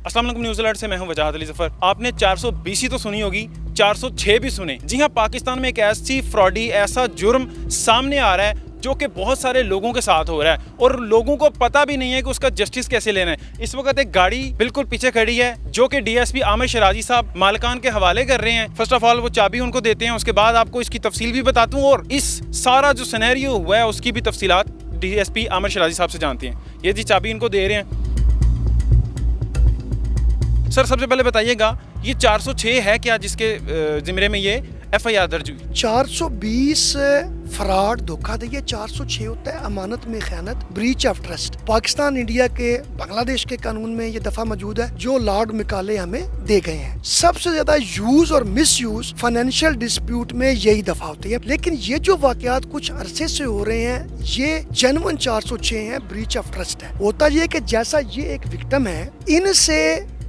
अस्सलाम वालेकुम news alert से मैं हूं वजाहत अली ज़फ़र। आपने 420 ही तो सुनी होगी, 406 भी सुने। जी हां, पाकिस्तान में एक ऐसी फ्रॉडी, ऐसा जुर्म सामने आ रहा है जो कि बहुत सारे लोगों के साथ हो रहा है और लोगों को पता भी नहीं है कि उसका जस्टिस कैसे लेना है। इस वक्त एक गाड़ी बिल्कुल पीछे खड़ी है जो कि डीएसपी आमिर शराजी साहब मालिकान के हवाले कर रहे हैं। फर्स्ट ऑफ ऑल वो चाबी उनको देते हैं, उसके बाद आपको इसकी तफसील भी बताता हूँ और इस सारा जो सिनेरियो हुआ है उसकी भी तफसीलात डीएसपी आमिर शराजी साहब से जानते हैं। ये जी चाबी इनको दे रहे हैं। सर सबसे पहले बताइएगा ये 406 है क्या जिसके जिम्मे में ये एफआईआर दर्ज हुई? 420 फ्रॉड धोखाधड़ी, 406 होता है अमानत में खयानत, breach of trust. Pakistan, India के, बांग्लादेश के कानून में ये दफा मौजूद है जो लॉर्ड मैकाले हमें दे गए हैं। सबसे ज्यादा यूज और मिस यूज फाइनेंशियल डिस्प्यूट में यही दफा होती है। लेकिन ये जो वाकयात कुछ अरसे से हो रहे हैं ये जेन्युइन 406 है, ब्रीच ऑफ ट्रस्ट है। होता ये कि जैसा ये एक विक्टिम है, इनसे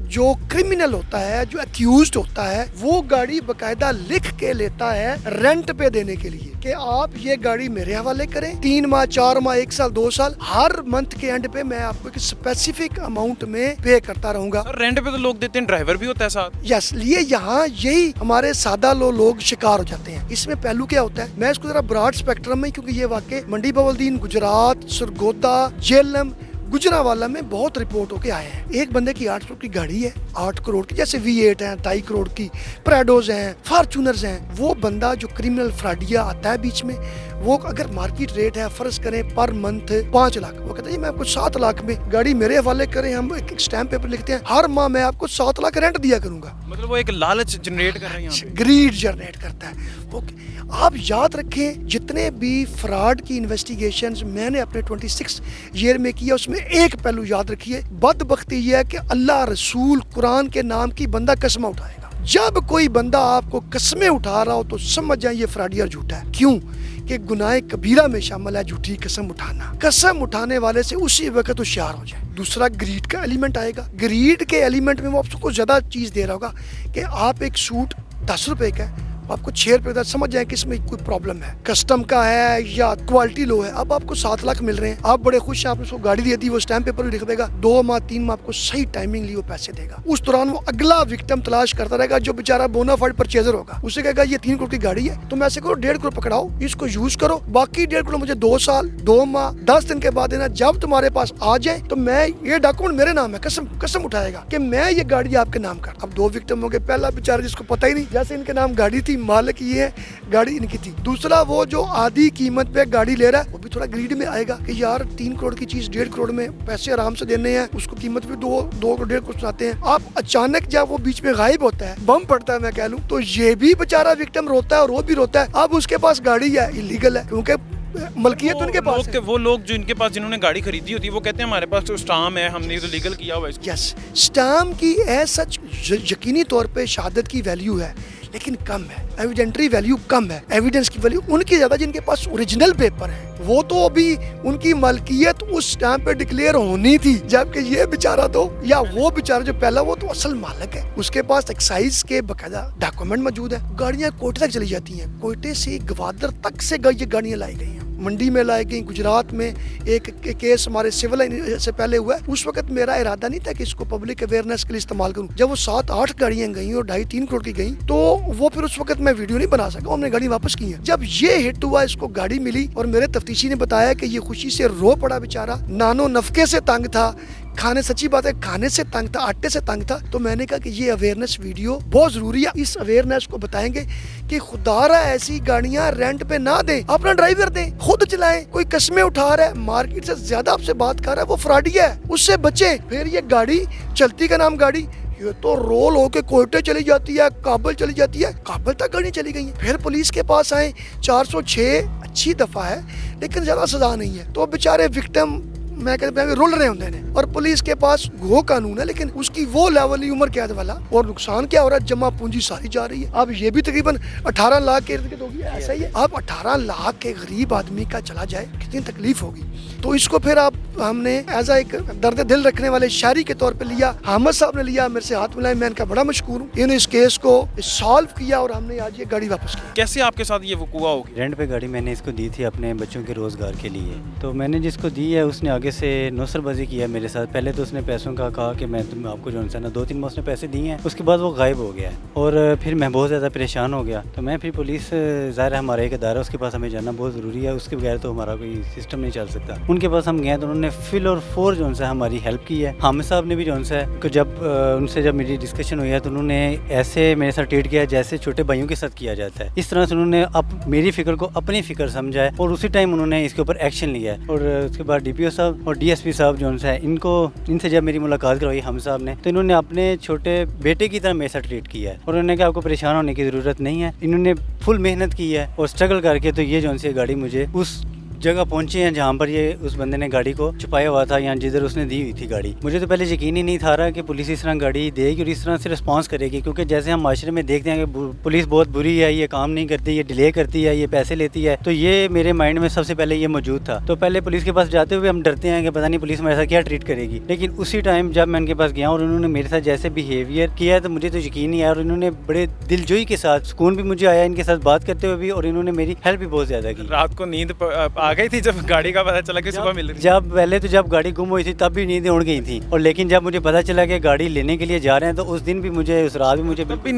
जो क्रिमिनल होता है, जो अक्यूज्ड होता है, वो गाड़ी बकायदा लिख के लेता है रेंट पे देने के लिए कि आप ये गाड़ी मेरे हवाले करें, 3 माह 4 माह 1 साल 2 साल, हर मंथ के एंड पे मैं आपको एक स्पेसिफिक अमाउंट में पे करता रहूंगा। रेंट पे तो लोग देते हैं, ड्राइवर भी होता है साथ। यस, लिए यहाँ यही हमारे सादा लोग शिकार हो जाते हैं। इसमें पहलू क्या होता है, मैं इसको जरा ब्रॉड स्पेक्ट्रम में, क्योंकि ये वाकई मंडी बवलदीन, गुजरात, सरगोदा, जेलम, गुजरावाला में बहुत रिपोर्ट होके आए हैं। एक बंदे की 8 करोड़ की गाड़ी है, 8 करोड़ की, जैसे V8 है, 2.5 करोड़ की प्राडोज हैं, फॉर्चूनर्स हैं। वो बंदा जो क्रिमिनल फ्रॉडिया आता है बीच में, वो अगर मार्केट रेट है फर्ज करें पर मंथ 5 लाख, वो कहता है मैं आपको 7 लाख में गाड़ी मेरे हवाले करें, हम एक स्टैम्प पेपर लिखते हैं, हर माह मैं आपको 7 लाख रेंट दिया करूंगा। मतलब वो एक लालच जनरेट कर रहे हैं, ग्रीड जनरेट करता है। ओके, आप याद रखें जितने भी फ्रॉड की इन्वेस्टिगेशंस मैंने अपने 26 ईयर में किया, उसमें एक पहलू याद रखिए, बदबख्ती ये है कि अल्लाह, रसूल, कुरान के नाम की बंदा कसम उठाएगा। जब कोई बंदा आपको कस्में उठा रहा हो तो समझ जाए ये फ्रॉडियर झूठा है। क्यों? कि गुनाह कबीरा में शामिल है झूठी कसम उठाना। कसम उठाने वाले से उसी वक्त होशियार हो जाए। दूसरा ग्रीड का एलिमेंट आएगा। ग्रीड के एलिमेंट में वो आपको ज्यादा चीज दे रहा होगा कि आप एक सूट 10 रुपए का है, आपको 6 रुपए का, समझ जाए कि इसमें कोई प्रॉब्लम है, कस्टम का है या क्वालिटी लो है। अब आपको 7 लाख मिल रहे हैं, आप बड़े खुश हैं, आपने उसको गाड़ी दे दी, वो स्टैम्प पेपर भी लिख देगा, 2 माह 3 माह आपको सही टाइमिंग लिए वो पैसे देगा। उस दौरान वो अगला विक्टिम तलाश करता रहेगा जो बेचारा बोनाफाइड परचेजर होगा। उसे कहेगा ये 3 करोड़ की गाड़ी है, तुम ऐसे करो 1.5 करोड़ पकड़ाओ, इसको यूज करो, बाकी 1.5 करोड़ मुझे 2 साल 2 माह 10 दिन के बाद देना। जब तुम्हारे पास आ जाए तो मैं ये डॉक्यूमेंट मेरे नाम है, कसम उठाएगा कि मैं ये गाड़ी आपके नाम कर। अब 2 विक्टिम हो गए। पहला बेचारा जिसको पता ही नहीं, जैसे इनके नाम गाड़ी थी, मालिक ये है, गाड़ी इनकी थी। दूसरा वो जो आधी कीमत पे गाड़ी ले रहा है, वो भी थोड़ा ग्रीड में आएगा कि यार 3 करोड़ की चीज 1.5 करोड़ में पैसे आराम से देने हैं, उसको कीमत भी 2 1.5 करोड़ सुनाते हैं। आप अचानक जब वो बीच में गायब होता है, बम पड़ता है मैं कह लूं, तो ये भी बेचारा विक्टिम रोता है और वो भी रोता है। अब उसके पास गाड़ी है, इलीगल है, क्योंकि मलकियत उनके पास है। वो लोग जो इनके पास जिन्होंने गाड़ी खरीदी होती है वो कहते हैं हमारे पास तो स्टाम्प है, हमने तो लीगल किया हुआ है। यस, स्टाम्प की सच यकीनी तौर पे शहादत की वैल्यू है, लेकिन कम है। एविडेंटरी वैल्यू कम है, एविडेंस की वैल्यू उनकी ज्यादा जिनके पास ओरिजिनल पेपर है। वो तो अभी उनकी मलकियत उस स्टैम्प पे डिक्लेयर होनी थी, जबकि ये बेचारा तो, या वो बेचारा जो पहला, वो तो असल मालिक है, उसके पास एक्साइज के बकायदा डॉक्यूमेंट मौजूद है। गाड़ियां कोयटे तक चली जाती हैं, कोयटे से गवादर तक से ये गाड़ियां लाई गई हैं, मंडी में लाई गई। गुजरात में एक केस हमारे सिविल से पहले हुआ है। उस वक्त मेरा इरादा नहीं था कि इसको पब्लिक अवेयरनेस के लिए इस्तेमाल करूं। जब वो 7-8 गाड़ियां गई और 2.5-3 करोड़ की गई, तो वो फिर उस वक्त मैं वीडियो नहीं बना सका, हमने गाड़ी वापस की है। जब ये हिट हुआ, इसको गाड़ी मिली और मेरे तफ्तीशी ने बताया कि ये खुशी से रो पड़ा बेचारा, नानो नफके से तंग था, खाने, सच्ची बात है, खाने से तंग था, आटे से तंग था। तो मैंने कहा कि ये अवेयरनेस वीडियो बहुत जरूरी है। इस अवेयरनेस को बताएंगे कि खुदारा ऐसी गाड़ियां रेंट पे ना दें, अपना ड्राइवर दें, खुद चलाएं। कोई कस्में उठा रहा है, मार्केट से ज्यादा आपसे बात कर रहा है, वो फ्रॉडिया है, उससे बचे। फिर ये गाड़ी चलती का नाम गाड़ी, ये तो रोल होके कोयटे चली जाती है, काबुल चली जाती है, काबुल तक गाड़ी चली गई है। फिर पुलिस के पास आए, 406 अच्छी दफा है लेकिन ज्यादा सजा नहीं है। तो बेचारे विक्टिम मैं कहते हैं रुल रहे होंगे ने, और पुलिस के पास वो कानून है लेकिन उसकी वो लेवल ही उम्र कैद वाला, और नुकसान क्या हो रहा है, जमा पूंजी सारी जा रही है। अब ये भी तकरीबन 18 लाख के इर्द गिर्द होगी, ऐसा ही है। अब 18 लाख के गरीब आदमी का चला जाए कितनी तकलीफ होगी। तो इसको फिर आप हमने एज एक दर्द दिल रखने वाले शायरी के तौर पे लिया। हामिद साहब ने लिया, मेरे से हाथ मिलाए, मैं इनका बड़ा मशहूर हूँ। इन्होंने इस केस को सॉल्व किया और हमने आज ये गाड़ी वापस की। कैसे आपके साथ ये वक़ूआ हो गया? रेंट पे गाड़ी मैंने इसको दी थी अपने बच्चों के रोज़गार के लिए, तो मैंने जिसको दी है उसने आगे طریقے سے نوسر بازی کیا میرے ساتھ. پہلے تو اس نے پیسوں کا کہا کہ میں تم آپ کو جو ہے نا 2-3 ماہ اس نے پیسے دیے ہیں, اس کے بعد وہ غائب ہو گیا ہے. اور پھر میں بہت زیادہ پریشان ہو گیا. تو میں پھر پولیس, ظاہر ہے ہمارا ایک ادارہ, اس کے پاس ہمیں جانا بہت ضروری ہے, اس کے بغیر تو ہمارا کوئی سسٹم نہیں چل سکتا. ان کے پاس ہم گئے تو انہوں نے فل اور فور جو ہے ہماری ہیلپ کی ہے. حامد صاحب نے بھی جو ہے کہ جب ان سے جب میری ڈسکشن ہوئی ہے تو انہوں نے ایسے میرے ساتھ ٹریٹ کیا جیسے چھوٹے بھائیوں کے ساتھ کیا جاتا ہے. اس طرح سے انہوں نے میری فکر کو اپنی فکر سمجھا ہے اور اسی ٹائم انہوں نے اس کے اوپر ایکشن لیا ہے. اور اس کے بعد ڈی پی او صاحب اور ڈی ایس پی صاحب جو ہے ان سے جب میری ملاقات کروائی حامد صاحب نے, تو انہوں نے اپنے چھوٹے بیٹے کی طرح میرے ساتھ ٹریٹ کیا ہے. اور انہوں نے کہا آپ کو پریشان ہونے کی ضرورت نہیں ہے. انہوں نے فل محنت کی ہے اور اسٹرگل کر کے تو یہ جو ہے گاڑی مجھے اس جگہ پہنچے ہیں جہاں پر یہ اس بندے نے گاڑی کو چھپایا ہوا تھا یا جدھر اس نے دی ہوئی تھی گاڑی. مجھے تو پہلے یقین ہی نہیں تھا رہا کہ پولیس اس طرح گاڑی دے گی اور اس طرح سے رسپانس کرے گی, کیونکہ جیسے ہم معاشرے میں دیکھتے ہیں کہ پولیس بہت بری ہے, یہ کام نہیں کرتی, یہ ڈیلے کرتی ہے, یہ پیسے لیتی ہے. تو یہ میرے مائنڈ میں سب سے پہلے یہ موجود تھا. تو پہلے پولیس کے پاس جاتے ہوئے ہم ڈرتے ہیں کہ پتہ نہیں پولیس ہمارے ساتھ کیا ٹریٹ کرے گی. لیکن اسی ٹائم جب میں ان کے پاس گیا اور انہوں نے میرے ساتھ جیسے بیہیویئر کیا تو مجھے تو یقین نہیں آیا, اور انہوں نے بڑے دلجوئی کے ساتھ, سکون بھی مجھے آیا ان کے ساتھ بات کرتے ہوئے بھی, اور انہوں نے میری ہیلپ بھی بہت زیادہ کی. رات کو نیند آ گئی تھی جب گاڑی کا پتہ چلا کہ صبح مل رہی؟ جب پہلے تو جب گاڑی گم ہوئی تھی تب بھی نیندیں اڑ گئی تھیں, اور لیکن جب مجھے پتا چلا کہ گاڑی لینے کے لیے جا رہے ہیں تو اس دن بھی مجھے, اس رات بھی مجھے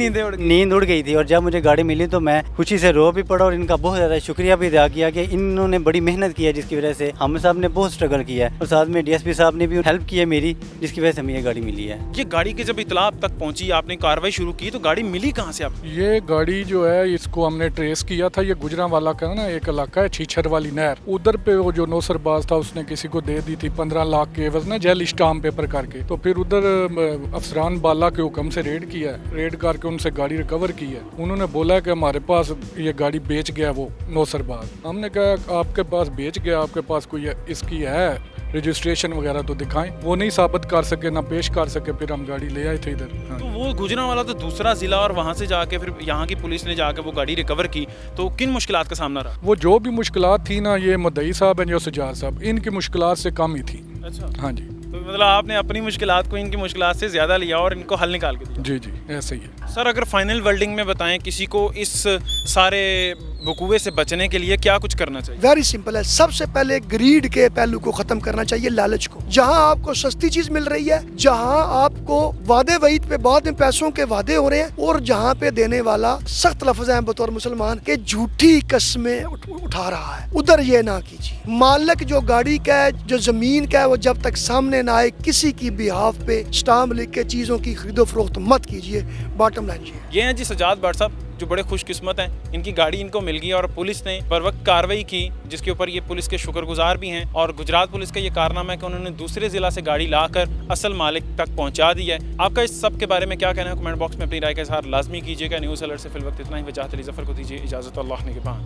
نیند اڑ گئی تھی. اور جب مجھے گاڑی ملی تو میں خوشی سے رو بھی پڑا, اور ان کا بہت زیادہ شکریہ بھی ادا کیا کہ انہوں نے بڑی محنت کی ہے جس کی وجہ سے حامد صاحب نے بہت اسٹرگل کیا ہے, اور ساتھ میں ڈی ایس پی صاحب نے بھی ہیلپ کی ہے میری, جس کی وجہ سے ہمیں یہ گاڑی ملی ہے. یہ گاڑی کی جب اطلاع آپ تک پہنچی, آپ نے کاروائی شروع کی, تو گاڑی ملی کہاں سے آپ؟ یہ گاڑی جو ہے اس کو ہم نے ٹریس کیا تھا. یہ گجرانوالا کا نا ایک علاقہ ہے چھیچھر والی نہر, ادھر پہ وہ جو نوسر باز تھا اس نے کسی کو دے دی تھی 15 لاکھ کے عوض نا جیل اسٹامپ پیپر کر کے. تو پھر ادھر افسران بالا کے حکم سے ریڈ کیا ہے, ریڈ کر کے ان سے گاڑی ریکور کی ہے. انہوں نے بولا کہ ہمارے پاس یہ گاڑی بیچ گیا وہ نوسر باز. ہم نے کہا آپ کے پاس بیچ گیا, آپ کے پاس کوئی اس کی ہے رجسٹریشن وغیرہ تو دکھائیں. وہ نہیں ثابت کر سکے, نہ پیش کر سکے, پھر ہم گاڑی لے آئے تھے ادھر. تو وہ گجرانوالا تو دوسرا ضلع, اور وہاں سے جا کے پھر یہاں کی پولیس نے جا کے وہ گاڑی ریکور کی, تو کن مشکلات کا سامنا رہا؟ وہ جو بھی مشکلات تھی نا, یہ مدعی صاحب ہیں جو سجاد صاحب, ان کی مشکلات سے کم ہی تھی. اچھا, ہاں جی. تو مطلب آپ نے اپنی مشکلات کو ان کی مشکلات سے زیادہ لیا اور ان کو حل نکال کے دیا. جی جی ایسے ہی ہے. سر اگر فائنل ورلڈنگ میں بتائیں کسی کو اس سارے وقوعے سے بچنے کے لیے کیا کچھ کرنا چاہیے؟ ویری سمپل ہے. سب سے پہلے گریڈ کے پہلو کو ختم کرنا چاہیے, لالچ کو. جہاں آپ کو سستی چیز مل رہی ہے, جہاں آپ کو وعدے وعید پہ بعد میں پیسوں کے وعدے ہو رہے ہیں, اور جہاں پہ دینے والا سخت لفظ ہیں بطور مسلمان کہ جھوٹی قسمیں اٹھا رہا ہے, ادھر یہ نہ کیجیے. مالک جو گاڑی کا ہے, جو زمین کا ہے, وہ جب تک سامنے نہ آئے کسی کی بیہاف پہ اسٹامپ لکھ کے چیزوں کی خرید و فروخت مت کیجیے. باٹم لائن یہ ہیں جی سجاد بٹ صاحب, جو بڑے خوش قسمت ہیں, ان کی گاڑی ان کو مل گئی اور پولیس نے پر وقت کارروائی کی, جس کے اوپر یہ پولیس کے شکر گزار بھی ہیں. اور گجرات پولیس کا یہ کارنامہ ہے کہ انہوں نے دوسرے ضلع سے گاڑی لا کر اصل مالک تک پہنچا دی ہے. آپ کا اس سب کے بارے میں کیا کہنا ہے؟ کمنٹ باکس میں اپنی رائے کا اظہار لازمی کیجیے گا. نیوز الرٹ سے فی الوقت اتنا ہی. وجاہت علی ظفر کو دیجیے اجازت. اللہ نگہبان.